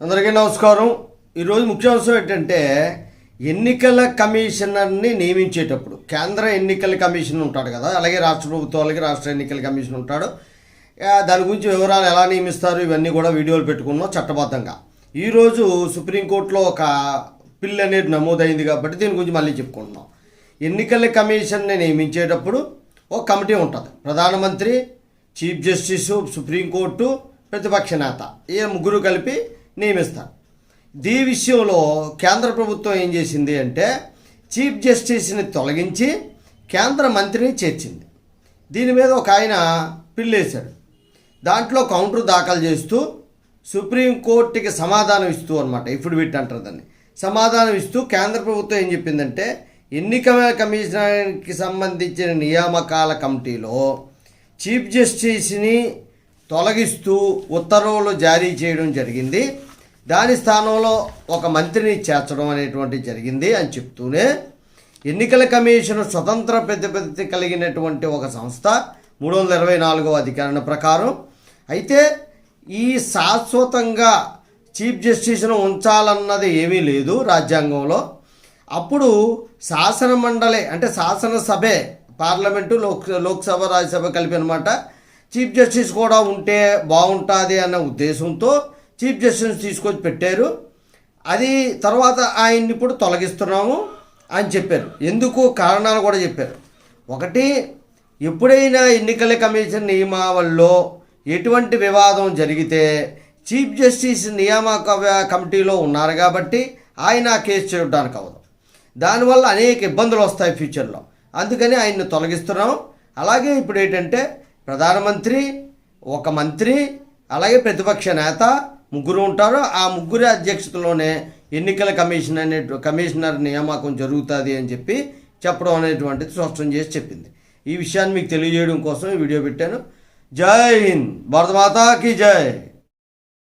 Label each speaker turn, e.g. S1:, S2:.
S1: అందరికీ నమస్కారం. ఈరోజు ముఖ్యాంశం ఏంటంటే ఎన్నికల కమిషనర్ని నియమించేటప్పుడు కేంద్ర ఎన్నికల కమిషన్ ఉంటాడు కదా, అలాగే రాష్ట్ర ప్రభుత్వాలకి రాష్ట్ర ఎన్నికల కమిషన్ ఉంటాడు. దాని గురించి వివరాలు ఎలా నియమిస్తారు ఇవన్నీ కూడా వీడియోలు పెట్టుకున్నాం చట్టబద్ధంగా. ఈరోజు సుప్రీంకోర్టులో ఒక బిల్ అనేది నమోదైంది కాబట్టి దీని గురించి మళ్ళీ చెప్పుకుంటున్నాం. ఎన్నికల కమిషన్ని నియమించేటప్పుడు ఒక కమిటీ ఉంటుంది. ప్రధానమంత్రి, చీఫ్ జస్టిస్, సుప్రీంకోర్టు, ప్రతిపక్ష నేత, ఈ ముగ్గురు కలిపి నియమిస్తారు. ఈ విషయంలో కేంద్ర ప్రభుత్వం ఏం చేసింది అంటే చీఫ్ జస్టిస్ని తొలగించి కేంద్ర మంత్రిని చేర్చింది. దీని మీద ఒక ఆయన పిల్లేశాడు. దాంట్లో కౌంటర్ దాఖలు చేస్తూ సుప్రీంకోర్టుకి సమాధానం ఇస్తూ అనమాట, ఎఫిడవిట్ అంటారు దాన్ని, సమాధానం ఇస్తూ కేంద్ర ప్రభుత్వం ఏం చెప్పిందంటే ఎన్నికల కమిషనర్కి సంబంధించిన నియామకాల కమిటీలో చీఫ్ జస్టిస్ని తొలగిస్తూ ఉత్తర్వులు జారీ చేయడం జరిగింది. దాని స్థానంలో ఒక మంత్రిని చేర్చడం అనేటువంటి జరిగింది అని చెప్తూనే ఎన్నికల కమిషన్ స్వతంత్ర ప్రతిపత్తి కలిగినటువంటి ఒక సంస్థ 324వ అధికరణ ప్రకారం. అయితే ఈ శాశ్వతంగా చీఫ్ జస్టిస్ను ఉంచాలన్నది ఏమీ లేదు రాజ్యాంగంలో. అప్పుడు శాసన మండలి అంటే శాసనసభే, పార్లమెంటు, లోక్సభ, రాజ్యసభ కలిపి అనమాట, చీఫ్ జస్టిస్ కూడా ఉంటే బాగుంటుంది అన్న ఉద్దేశంతో చీఫ్ జస్టిస్ తీసుకొచ్చి పెట్టారు. అది తర్వాత ఆయన్ని ఇప్పుడు తొలగిస్తున్నాము అని చెప్పారు. ఎందుకు కారణాలు కూడా చెప్పారు. ఒకటి, ఎప్పుడైనా ఎన్నికల కమిషన్ నియమావళిలో ఎటువంటి వివాదం జరిగితే చీఫ్ జస్టిస్ నియామక కమిటీలో ఉన్నారు కాబట్టి ఆయన ఆ కేసు చేయడానికి అవ్వదు. దానివల్ల అనేక ఇబ్బందులు వస్తాయి ఫ్యూచర్లో. అందుకని ఆయన్ని తొలగిస్తున్నాం. అలాగే ఇప్పుడు ఏంటంటే ప్రధానమంత్రి, ఒక మంత్రి, అలాగే ప్రతిపక్ష నేత ముగ్గురు ఉంటారు. ఆ ముగ్గురి అధ్యక్షతలోనే ఎన్నికల కమిషనర్ నియామకం జరుగుతుంది అని చెప్పడం అనేటువంటిది స్పష్టం చేసి చెప్పింది. ఈ విషయాన్ని మీకు తెలియజేయడం కోసం ఈ వీడియో పెట్టాను. జై హింద్, భారత మాతా కీ జై.